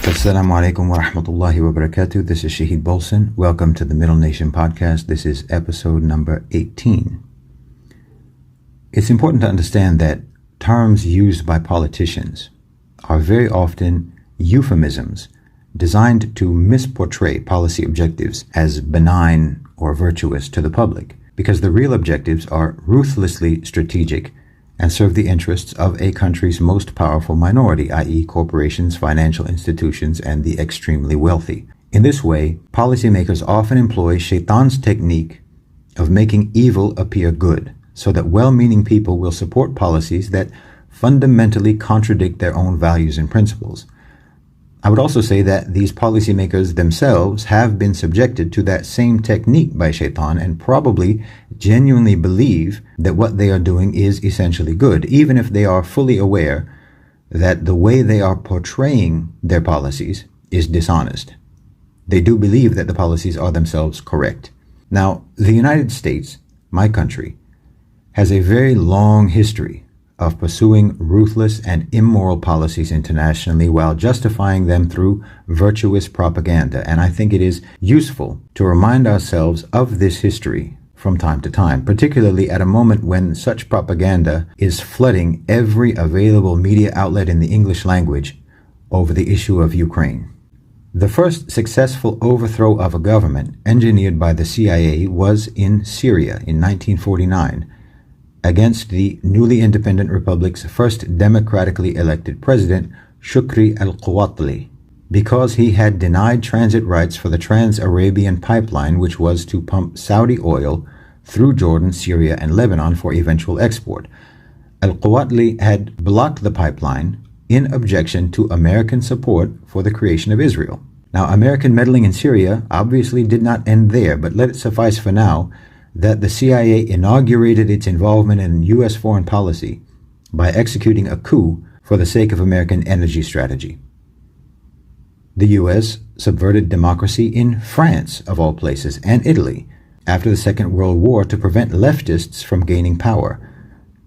Assalamu alaikum wa rahmatullahi wa barakatuh. This is Shahid Bolson. Welcome to the Middle Nation Podcast. This is episode number 18. It's important to understand that terms used by politicians are very often euphemisms designed to misportray policy objectives as benign or virtuous to the public, because the real objectives are ruthlessly strategic and serve the interests of a country's most powerful minority, i.e. corporations, financial institutions, and the extremely wealthy. In this way, policymakers often employ Shaitan's technique of making evil appear good, so that well-meaning people will support policies that fundamentally contradict their own values and principles. I would also say that these policymakers themselves have been subjected to that same technique by Shaitan and probably genuinely believe that what they are doing is essentially good, even if they are fully aware that the way they are portraying their policies is dishonest. They do believe that the policies are themselves correct. Now, the United States, my country, has a very long history of pursuing ruthless and immoral policies internationally while justifying them through virtuous propaganda. And I think it is useful to remind ourselves of this history from time to time, particularly at a moment when such propaganda is flooding every available media outlet in the English language over the issue of Ukraine. The first successful overthrow of a government engineered by the CIA was in Syria in 1949, against the newly independent republic's first democratically elected president, Shukri al-Quwatli, because he had denied transit rights for the Trans-Arabian pipeline, which was to pump Saudi oil through Jordan, Syria, and Lebanon for eventual export. Al-Quwatli had blocked the pipeline in objection to American support for the creation of Israel. Now, American meddling in Syria obviously did not end there, but let it suffice for now that the CIA inaugurated its involvement in U.S. foreign policy by executing a coup for the sake of American energy strategy. The U.S. subverted democracy in France, of all places, and Italy after the Second World War to prevent leftists from gaining power.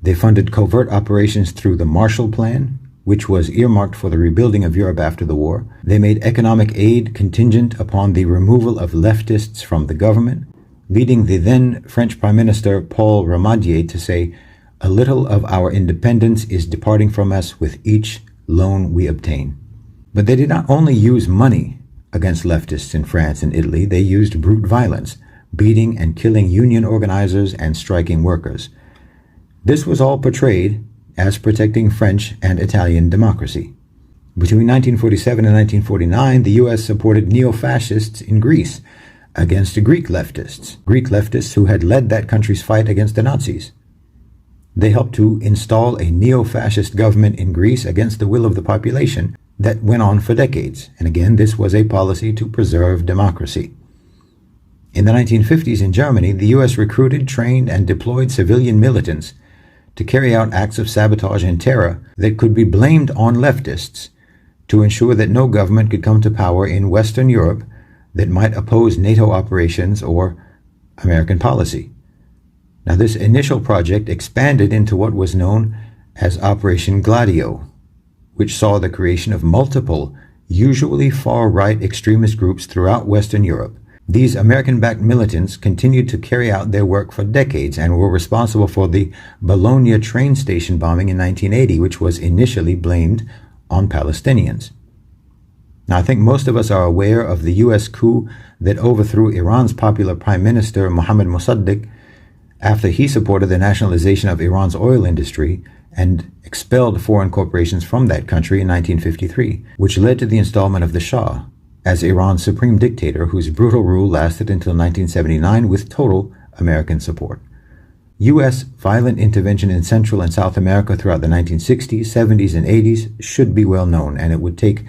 They funded covert operations through the Marshall Plan, which was earmarked for the rebuilding of Europe after the war. They made economic aid contingent upon the removal of leftists from the government, leading the then French Prime Minister Paul Ramadier to say, "A little of our independence is departing from us with each loan we obtain." But they did not only use money against leftists in France and Italy, they used brute violence, beating and killing union organizers and striking workers. This was all portrayed as protecting French and Italian democracy. Between 1947 and 1949, the U.S. supported neo-fascists in Greece against Greek leftists who had led that country's fight against the Nazis. They helped to install a neo-fascist government in Greece against the will of the population that went on for decades. And again, this was a policy to preserve democracy. In the 1950s in Germany, the U.S. recruited, trained, and deployed civilian militants to carry out acts of sabotage and terror that could be blamed on leftists to ensure that no government could come to power in Western Europe that might oppose NATO operations or American policy. Now, this initial project expanded into what was known as Operation Gladio, which saw the creation of multiple, usually far-right extremist groups throughout Western Europe. These American-backed militants continued to carry out their work for decades and were responsible for the Bologna train station bombing in 1980, which was initially blamed on Palestinians. Now, I think most of us are aware of the U.S. coup that overthrew Iran's popular Prime Minister Mohammad Mossadegh after he supported the nationalization of Iran's oil industry and expelled foreign corporations from that country in 1953, which led to the installment of the Shah as Iran's supreme dictator, whose brutal rule lasted until 1979 with total American support. U.S. violent intervention in Central and South America throughout the 1960s, 70s, and 80s should be well known, and it would take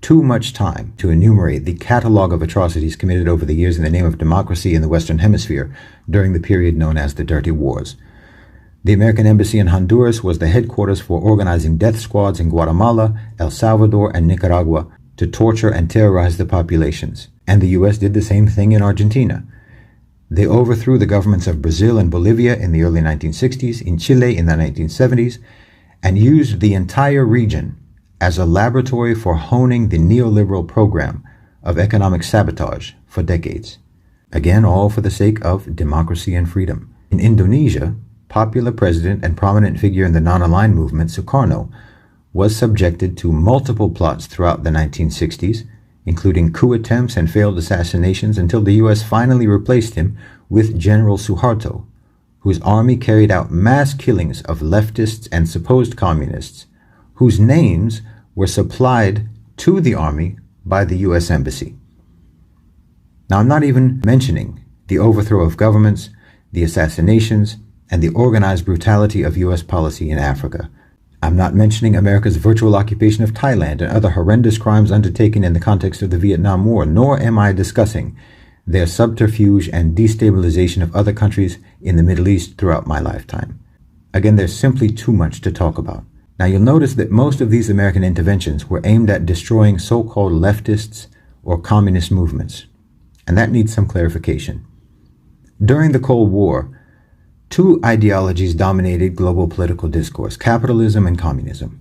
too much time to enumerate the catalogue of atrocities committed over the years in the name of democracy in the Western Hemisphere during the period known as the Dirty Wars. The American Embassy in Honduras was the headquarters for organizing death squads in Guatemala, El Salvador, and Nicaragua to torture and terrorize the populations. And the U.S. did the same thing in Argentina. They overthrew the governments of Brazil and Bolivia in the early 1960s, in Chile in the 1970s, and used the entire region as a laboratory for honing the neoliberal program of economic sabotage for decades. Again, all for the sake of democracy and freedom. In Indonesia, popular president and prominent figure in the non-aligned movement, Sukarno, was subjected to multiple plots throughout the 1960s, including coup attempts and failed assassinations, until the U.S. finally replaced him with General Suharto, whose army carried out mass killings of leftists and supposed communists, whose names were supplied to the army by the U.S. Embassy. Now, I'm not even mentioning the overthrow of governments, the assassinations, and the organized brutality of U.S. policy in Africa. I'm not mentioning America's virtual occupation of Thailand and other horrendous crimes undertaken in the context of the Vietnam War, nor am I discussing their subterfuge and destabilization of other countries in the Middle East throughout my lifetime. Again, there's simply too much to talk about. Now, you'll notice that most of these American interventions were aimed at destroying so-called leftists or communist movements, and that needs some clarification. During the Cold War, two ideologies dominated global political discourse: capitalism and communism.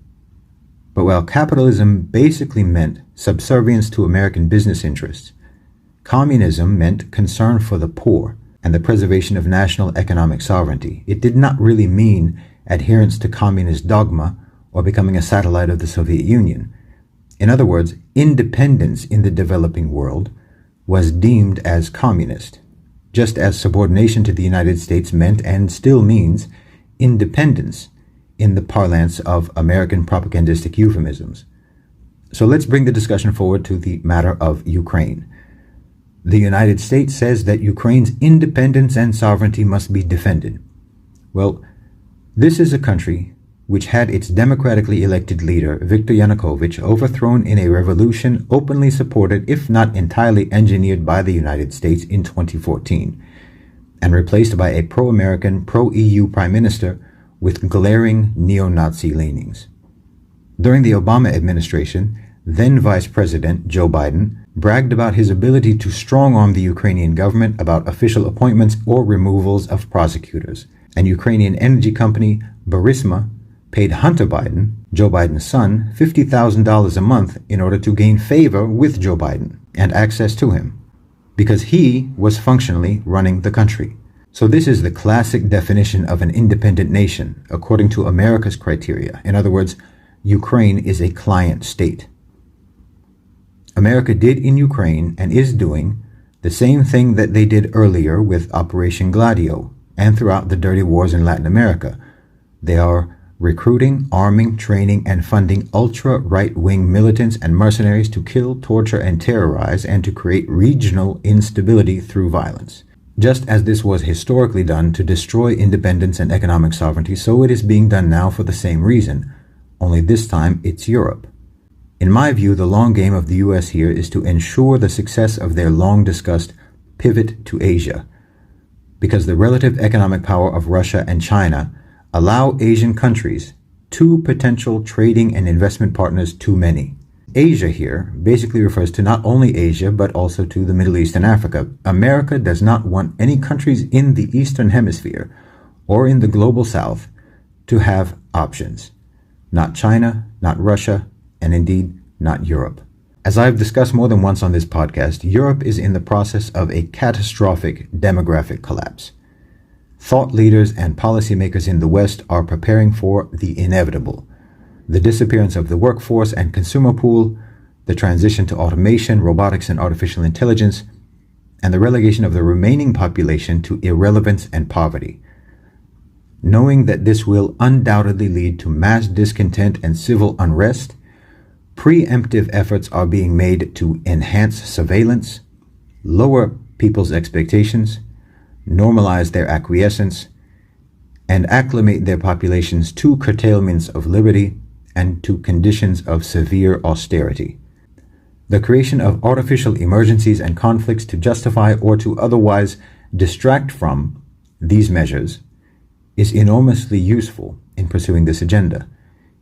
But while capitalism basically meant subservience to American business interests, communism meant concern for the poor and the preservation of national economic sovereignty. It did not really mean adherence to communist dogma or becoming a satellite of the Soviet Union. In other words, independence in the developing world was deemed as communist, just as subordination to the United States meant and still means independence in the parlance of American propagandistic euphemisms. So let's bring the discussion forward to the matter of Ukraine. The United States says that Ukraine's independence and sovereignty must be defended. Well, this is a country which had its democratically elected leader, Viktor Yanukovych, overthrown in a revolution openly supported, if not entirely engineered, by the United States in 2014, and replaced by a pro-American, pro-EU prime minister with glaring neo-Nazi leanings. During the Obama administration, then Vice President Joe Biden bragged about his ability to strong-arm the Ukrainian government about official appointments or removals of prosecutors. And Ukrainian energy company Burisma paid Hunter Biden, Joe Biden's son, $50,000 a month in order to gain favor with Joe Biden and access to him, because he was functionally running the country. So this is the classic definition of an independent nation, according to America's criteria. In other words, Ukraine is a client state. America did in Ukraine and is doing the same thing that they did earlier with Operation Gladio and throughout the dirty wars in Latin America. They are recruiting, arming, training, and funding ultra-right-wing militants and mercenaries to kill, torture, and terrorize, and to create regional instability through violence. Just as this was historically done to destroy independence and economic sovereignty, so it is being done now for the same reason, only this time it's Europe. In my view, the long game of the U.S. here is to ensure the success of their long-discussed pivot to Asia, because the relative economic power of Russia and China allow Asian countries two potential trading and investment partners too many. Asia here basically refers to not only Asia, but also to the Middle East and Africa. America does not want any countries in the Eastern Hemisphere or in the Global South to have options. Not China, not Russia, and indeed not Europe. As I've discussed more than once on this podcast, Europe is in the process of a catastrophic demographic collapse. Thought leaders and policymakers in the West are preparing for the inevitable: the disappearance of the workforce and consumer pool, the transition to automation, robotics, and artificial intelligence, and the relegation of the remaining population to irrelevance and poverty. Knowing that this will undoubtedly lead to mass discontent and civil unrest, preemptive efforts are being made to enhance surveillance, lower people's expectations, normalize their acquiescence, and acclimate their populations to curtailments of liberty and to conditions of severe austerity. The creation of artificial emergencies and conflicts to justify or to otherwise distract from these measures is enormously useful in pursuing this agenda.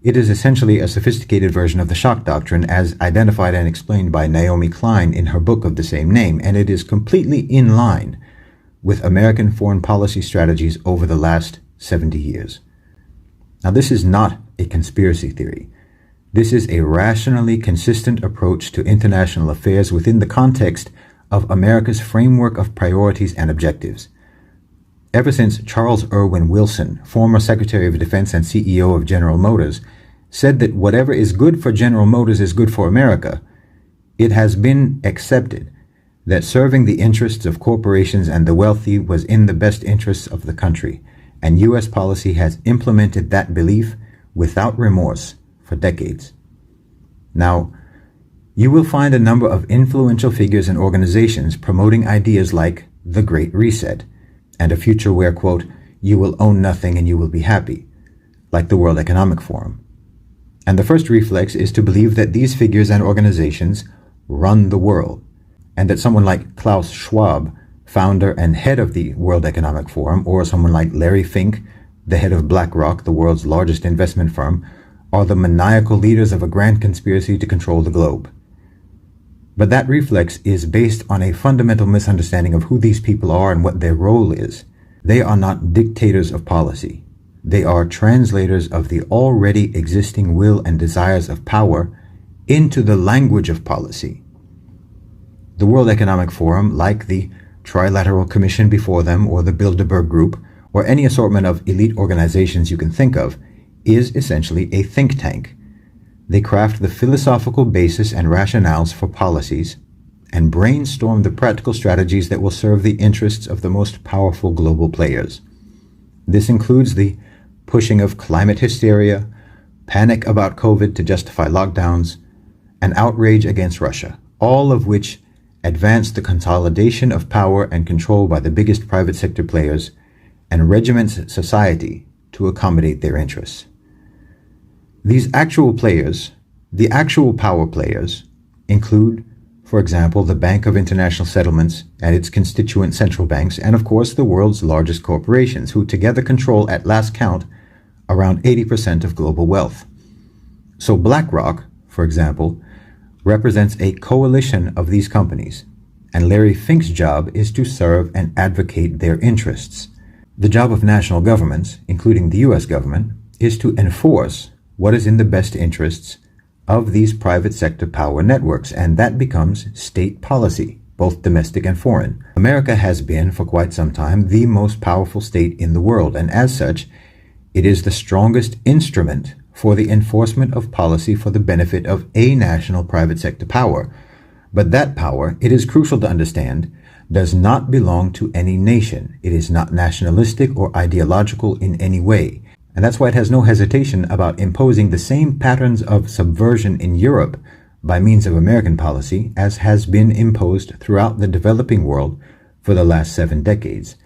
It is essentially a sophisticated version of the shock doctrine as identified and explained by Naomi Klein in her book of the same name, and it is completely in line with American foreign policy strategies over the last 70 years. Now, this is not a conspiracy theory. This is a rationally consistent approach to international affairs within the context of America's framework of priorities and objectives. Ever since Charles Irwin Wilson, former Secretary of Defense and CEO of General Motors, said that whatever is good for General Motors is good for America, it has been accepted that serving the interests of corporations and the wealthy was in the best interests of the country, and U.S. policy has implemented that belief without remorse for decades. Now, you will find a number of influential figures and organizations promoting ideas like the Great Reset and a future where, quote, you will own nothing and you will be happy, like the World Economic Forum. And the first reflex is to believe that these figures and organizations run the world, and that someone like Klaus Schwab, founder and head of the World Economic Forum, or someone like Larry Fink, the head of BlackRock, the world's largest investment firm, are the maniacal leaders of a grand conspiracy to control the globe. But that reflex is based on a fundamental misunderstanding of who these people are and what their role is. They are not dictators of policy. They are translators of the already existing will and desires of power into the language of policy. The World Economic Forum, like the Trilateral Commission before them, or the Bilderberg Group, or any assortment of elite organizations you can think of, is essentially a think tank. They craft the philosophical basis and rationales for policies and brainstorm the practical strategies that will serve the interests of the most powerful global players. This includes the pushing of climate hysteria, panic about COVID to justify lockdowns, and outrage against Russia, all of which advance the consolidation of power and control by the biggest private sector players and regiments society to accommodate their interests. These actual players, the actual power players, include, for example, the Bank of International Settlements and its constituent central banks, and of course the world's largest corporations, who together control, at last count, around 80% of global wealth. So BlackRock, for example, represents a coalition of these companies, and Larry Fink's job is to serve and advocate their interests. The job of national governments, including the U.S. government, is to enforce what is in the best interests of these private sector power networks, and that becomes state policy, both domestic and foreign. America has been, for quite some time, the most powerful state in the world, and as such, it is the strongest instrument for the enforcement of policy for the benefit of a national private sector power. But that power, it is crucial to understand, does not belong to any nation. It is not nationalistic or ideological in any way. And that's why it has no hesitation about imposing the same patterns of subversion in Europe by means of American policy as has been imposed throughout the developing world for the last 7 decades.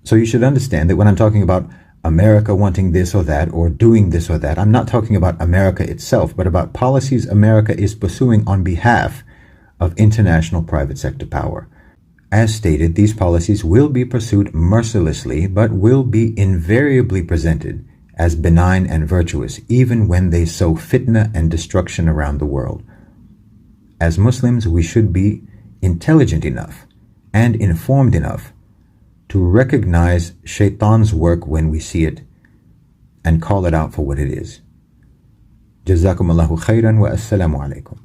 So you should understand that when I'm talking about America wanting this or that or doing this or that, I'm not talking about America itself, but about policies America is pursuing on behalf of international private sector power. As stated, these policies will be pursued mercilessly, but will be invariably presented as benign and virtuous, even when they sow fitna and destruction around the world. As Muslims, we should be intelligent enough and informed enough to recognize shaitan's work when we see it and call it out for what it is. Jazakumullahu khairan wa assalamu alaikum.